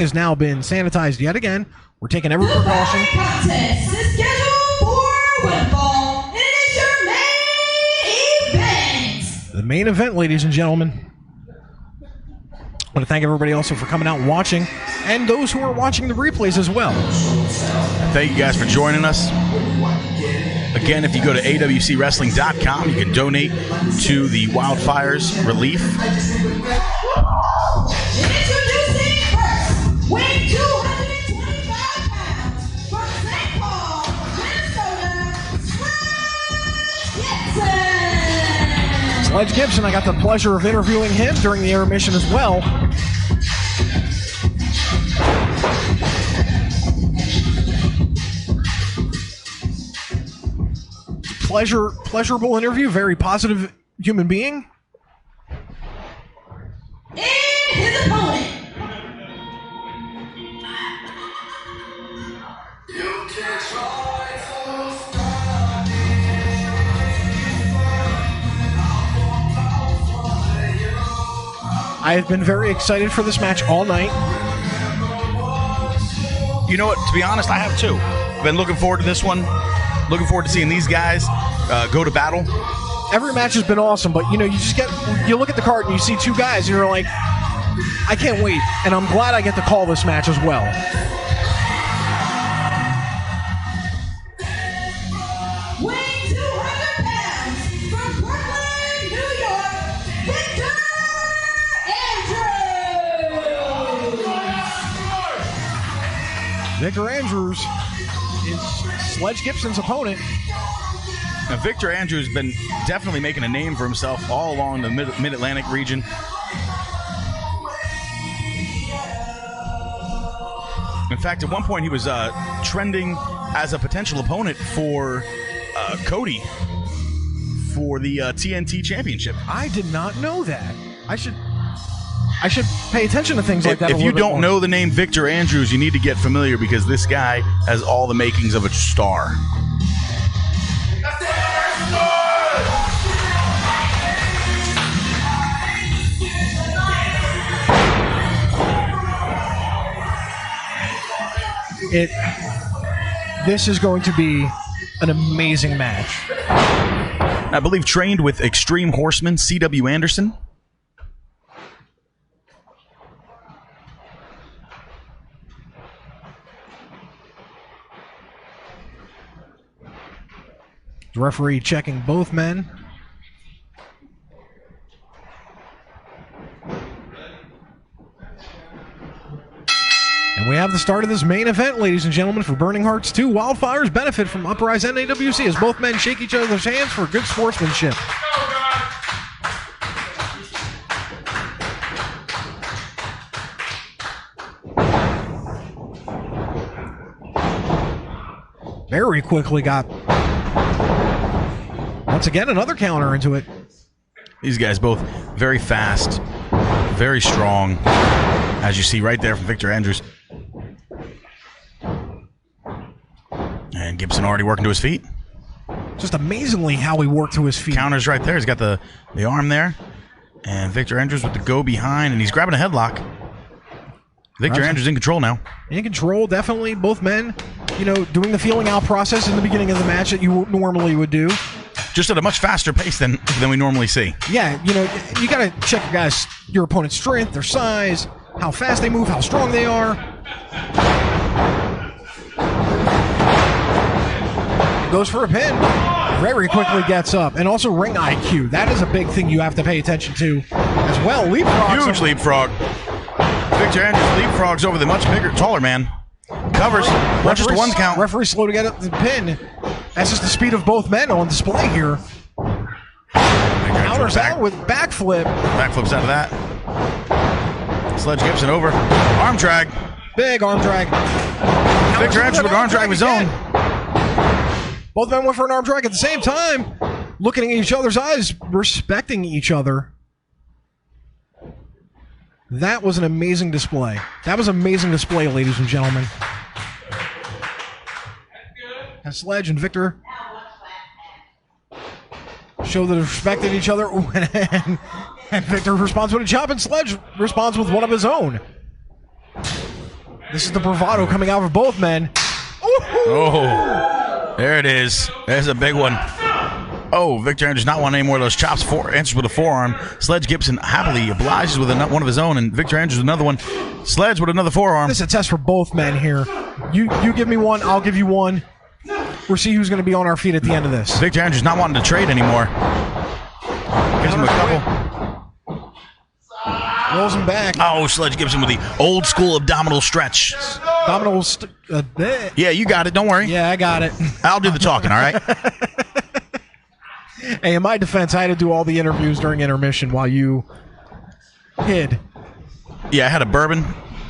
has now been sanitized yet again. We're taking every precaution. The contest is scheduled for Winfall. It is your main event. The main event, ladies and gentlemen. I want to thank everybody also for coming out and watching, and those who are watching the replays as well. Thank you guys for joining us. Again, if you go to awcwrestling.com, you can donate to the wildfires relief. Introducing first, weighing 225 pounds, from St. Paul, Minnesota, Sledge Gibson. Sledge Gibson, I got the pleasure of interviewing him during the intermission as well. Pleasurable interview, very positive human being. And his opponent. I have been very excited for this match all night. You know what? To be honest, I have too. Been looking forward to this one. Looking forward to seeing these guys go to battle. Every match has been awesome, but you look at the card and you see two guys and you're like, I can't wait. And I'm glad I get to call this match as well. Weighing 200 pounds, from Brooklyn, New York, Victor Andrews. Victor Andrews is Sledge Gibson's opponent. Now, Victor Andrews has been definitely making a name for himself all along the Mid-Atlantic region. In fact, at one point he was trending as a potential opponent for Cody for the TNT Championship. I did not know that. I should pay attention to things like that. If you don't know the name Victor Andrews, you need to get familiar because this guy has all the makings of a star. This is going to be an amazing match. I believe trained with Extreme Horseman C.W. Anderson. The referee checking both men. And we have the start of this main event, ladies and gentlemen, for Burning Hearts 2. Wildfires benefit from Uprise and AWC as both men shake each other's hands for good sportsmanship. Very quickly got, once again, another counter into it. These guys both very fast, very strong, as you see right there from Victor Andrews. And Gibson already working to his feet. Just amazingly how he worked to his feet. Counters right there. He's got the arm there. And Victor Andrews with the go behind, and he's grabbing a headlock. Victor Andrews in control now. In control, definitely. Both men, doing the feeling out process in the beginning of the match that you normally would do. Just at a much faster pace than we normally see. Yeah, you got to check your opponent's strength, their size, how fast they move, how strong they are. Goes for a pin. Very quickly gets up. And also ring IQ. That is a big thing you have to pay attention to as well. Leapfrog. Huge leapfrog. Victor Andrews leapfrogs over the much bigger, taller man. Covers. Not just a one count. Referee slow to get up the pin. That's just the speed of both men on display here. Counters out with backflip. Backflips out of that. Sledge Gibson over. Arm drag. Big arm drag. Victor Andrews with an arm drag of his own. Both men went for an arm drag at the same time. Looking in each other's eyes, respecting each other. That was an amazing display. That was an amazing display, ladies and gentlemen. And Sledge and Victor show that they respected each other. And Victor responds with a chop, and Sledge responds with one of his own. This is the bravado coming out of both men. Oh, there it is. There's a big one. Oh, Victor Andrews not wanting any more of those chops. Answers with a forearm. Sledge Gibson happily obliges with one of his own, and Victor Andrews with another one. Sledge with another forearm. This is a test for both men here. You give me one, I'll give you one. We'll see who's going to be on our feet at the end of this. Victor Andrews not wanting to trade anymore. Gives him a couple. Rolls him back. Oh, Sledge Gibson with the old school abdominal stretch. Yeah, you got it. Don't worry. Yeah, I got it. I'll do the talking, all right? Hey, in my defense, I had to do all the interviews during intermission while you hid. Yeah, I had a bourbon,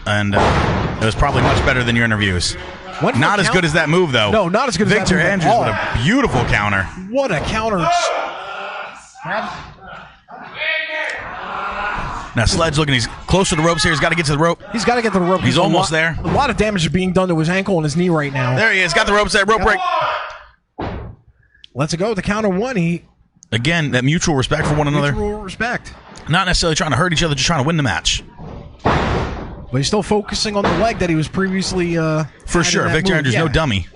and it was probably much better than your interviews. Not as good as that move, though. No, not as good as Victor that move. Andrews with a beautiful counter. What a counter. Now, Sledge looking, he's close to the ropes here. He's got to get to the rope. He's got to get to the rope. He's almost there. A lot of damage is being done to his ankle and his knee right now. There he is. Got the ropes there. Rope break. Let's go. The counter one. Again, that mutual respect for one another. Mutual respect. Not necessarily trying to hurt each other, just trying to win the match. But he's still focusing on the leg that he was previously for sure. Victor Andrews, no dummy.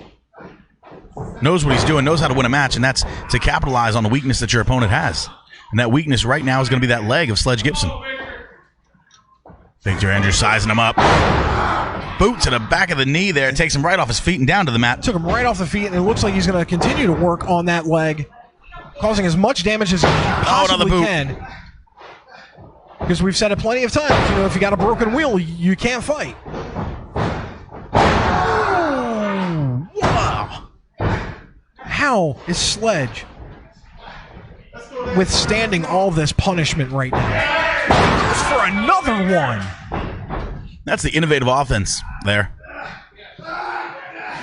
Knows what he's doing, knows how to win a match, and that's to capitalize on the weakness that your opponent has. And that weakness right now is going to be that leg of Sledge Gibson. Victor Andrews sizing him up. Boot to the back of the knee there. It takes him right off his feet and down to the mat. Took him right off the feet, and it looks like he's going to continue to work on that leg, causing as much damage as he possibly can. Because we've said it plenty of times, if you got a broken wheel, you can't fight. Oh, wow. How is Sledge withstanding all this punishment right now? Goes for another one. That's the innovative offense there.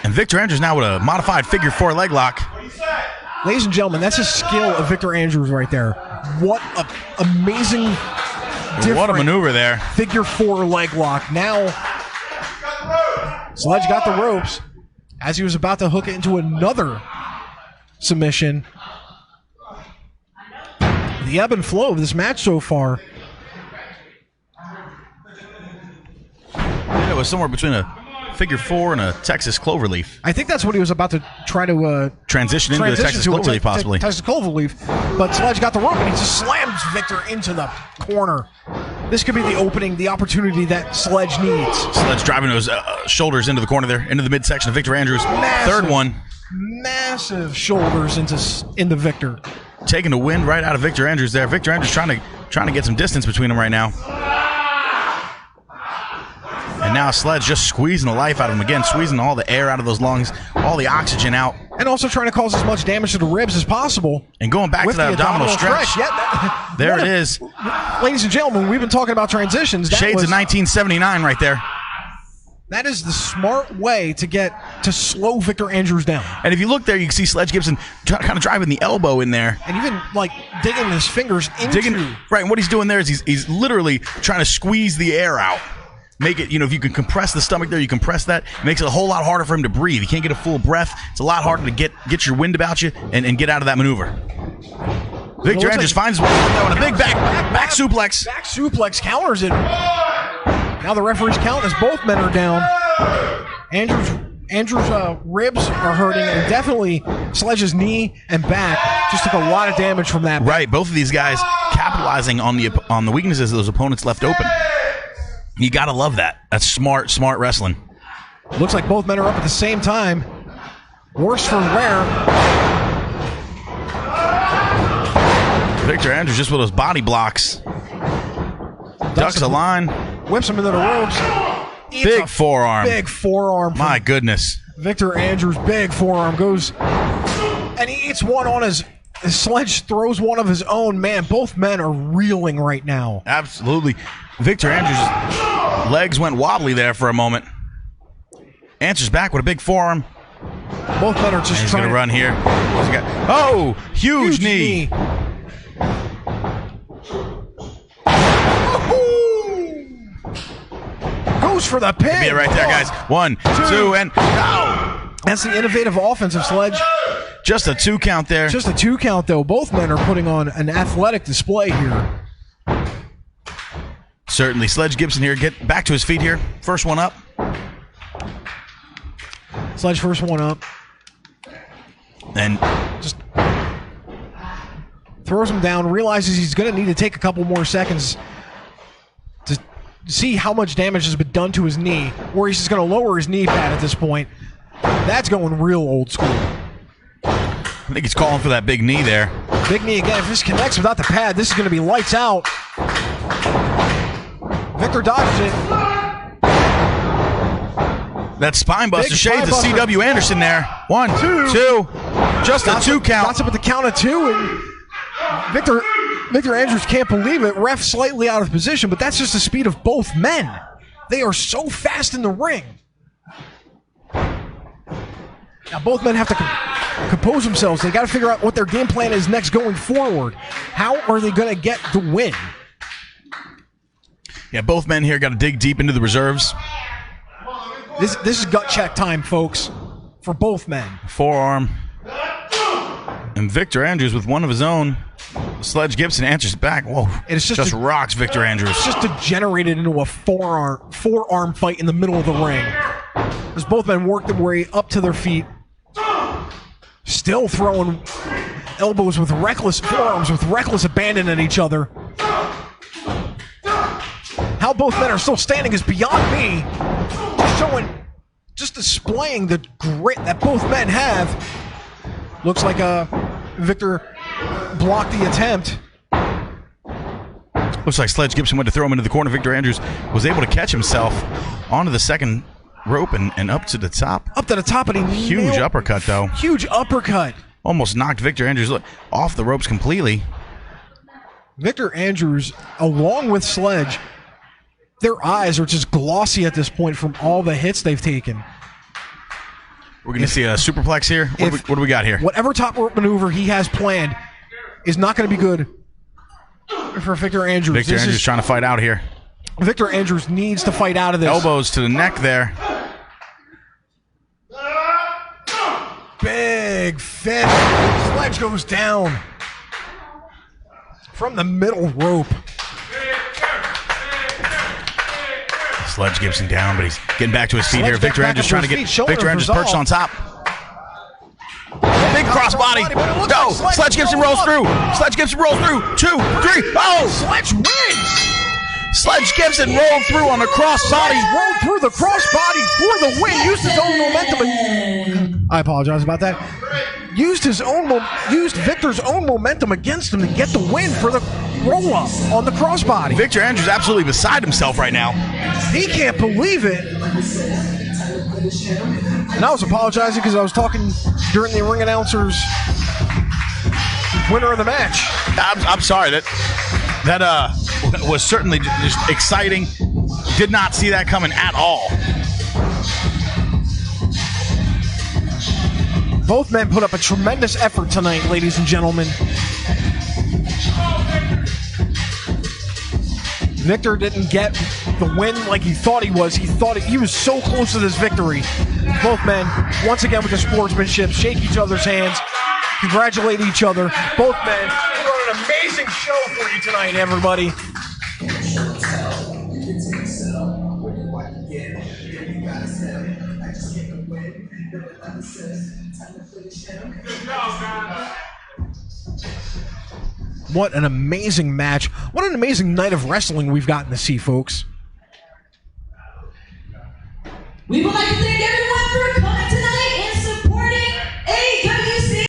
And Victor Andrews now with a modified figure 4 leg lock. Ladies and gentlemen, that's a skill of Victor Andrews right there. What an amazing, what a maneuver there. Figure 4 leg lock. Now, Sledge got the ropes as he was about to hook it into another submission. The ebb and flow of this match so far. Yeah, it was somewhere between a figure 4 and a Texas cloverleaf. I think that's what he was about to try to transition into the Texas cloverleaf, possibly. Texas cloverleaf, but Sledge got the rope and he just slams Victor into the corner. This could be the opening, the opportunity that Sledge needs. Sledge driving those shoulders into the corner there, into the midsection of Victor Andrews. Third one. Massive shoulders into Victor. Taking the wind right out of Victor Andrews there. Victor Andrews trying to get some distance between them right now. And now Sledge just squeezing the life out of him again, squeezing all the air out of those lungs, all the oxygen out. And also trying to cause as much damage to the ribs as possible. And going back to that abdominal stretch. Yeah, there it is. Ladies and gentlemen, we've been talking about transitions. Shades of 1979 right there. That is the smart way to slow Victor Andrews down. And if you look there, you can see Sledge Gibson kind of driving the elbow in there. And even, digging his fingers into... Right, and what he's doing there is he's literally trying to squeeze the air out. Make it, if you can compress the stomach there, you compress that. It makes it a whole lot harder for him to breathe. He can't get a full breath. It's a lot harder to get your wind about you and get out of that maneuver. Victor Andrews finds one with a big back suplex. Back suplex counters it. Now the referee's count as both men are down. Andrews' ribs are hurting, and definitely Sledge's knee and back just took a lot of damage from that. Right, both of these guys capitalizing on the weaknesses those opponents left open. You gotta love that. That's smart wrestling. Looks like both men are up at the same time. Worse for wear. Victor Andrews just with those body blocks. Ducks a line. Whips him into the ropes. Big forearm. Big forearm. My goodness. Victor Andrews' big forearm goes, and he eats one on his Sledge throws one of his own. Man, both men are reeling right now. Absolutely. Victor Andrews' legs went wobbly there for a moment. Answers back with a big forearm. Both men are just trying to run here. What's he got? Oh, huge knee. Goes for the pin. Be it right there, guys. 1, 2, and go. That's the innovative offense of Sledge. Just a 2 count there. Just a 2 count, though. Both men are putting on an athletic display here. Certainly. Sledge Gibson here. Get back to his feet here. First one up. Sledge first one up. And Just throws him down, realizes he's going to need to take a couple more seconds to see how much damage has been done to his knee, or he's just going to lower his knee pad at this point. That's going real old school. I think he's calling for that big knee there. Big knee again. If this connects without the pad, this is going to be lights out. Victor dodges it. That spine buster Big shades of spine buster. C.W. Anderson there. 1, 2. Just a 2 count. Got up at the count of 2, and Victor Andrews can't believe it. Ref slightly out of position, but that's just the speed of both men. They are so fast in the ring. Now both men have to compose themselves. They got to figure out what their game plan is next going forward. How are they going to get the win? Yeah, both men here got to dig deep into the reserves. This is gut check time, folks, for both men. Forearm. And Victor Andrews with one of his own. Sledge Gibson answers back. Whoa. It's just rocks Victor Andrews. It's just degenerated into a forearm fight in the middle of the ring. As both men work their way up to their feet. Still throwing elbows with forearms with reckless abandon at each other. How both men are still standing is beyond me. Just displaying the grit that both men have. Looks like Victor blocked the attempt. Looks like Sledge Gibson went to throw him into the corner. Victor Andrews was able to catch himself onto the second rope and up to the top. Up to the top, and he Huge uppercut, though. Huge uppercut. Almost knocked Victor Andrews off the ropes completely. Victor Andrews, along with Sledge, their eyes are just glossy at this point from all the hits they've taken. We're going to see a superplex here. What do we got here? Whatever top rope maneuver he has planned is not going to be good for Victor Andrews. Victor Andrews trying to fight out here. Victor Andrews needs to fight out of this. Elbows to the neck there. Big finish. Sledge goes down from the middle rope. Sledge Gibson down, but he's getting back to his feet here. Victor Andrews trying to get Victor Andrews perched on top. Big crossbody. No, Sledge Gibson rolls through. Sledge Gibson rolls through. 2, 3. Oh, Sledge wins. Sledge Gibson rolled through on the crossbody. Rolled through the crossbody for the win. Used his own momentum. I apologize about that. Used Victor's own momentum against him to get the win for the roll-up on the crossbody. Victor Andrews absolutely beside himself right now. He can't believe it. And I was apologizing because I was talking during the ring announcer's winner of the match. I'm sorry. That was certainly just exciting. Did not see that coming at all. Both men put up a tremendous effort tonight, ladies and gentlemen. Victor didn't get the win like he thought he was. He was so close to this victory. Both men, once again with the sportsmanship, shake each other's hands, congratulate each other. Both men put on an amazing show for you tonight, everybody. What an amazing match. What an amazing night of wrestling we've gotten to see, folks. We would like to thank everyone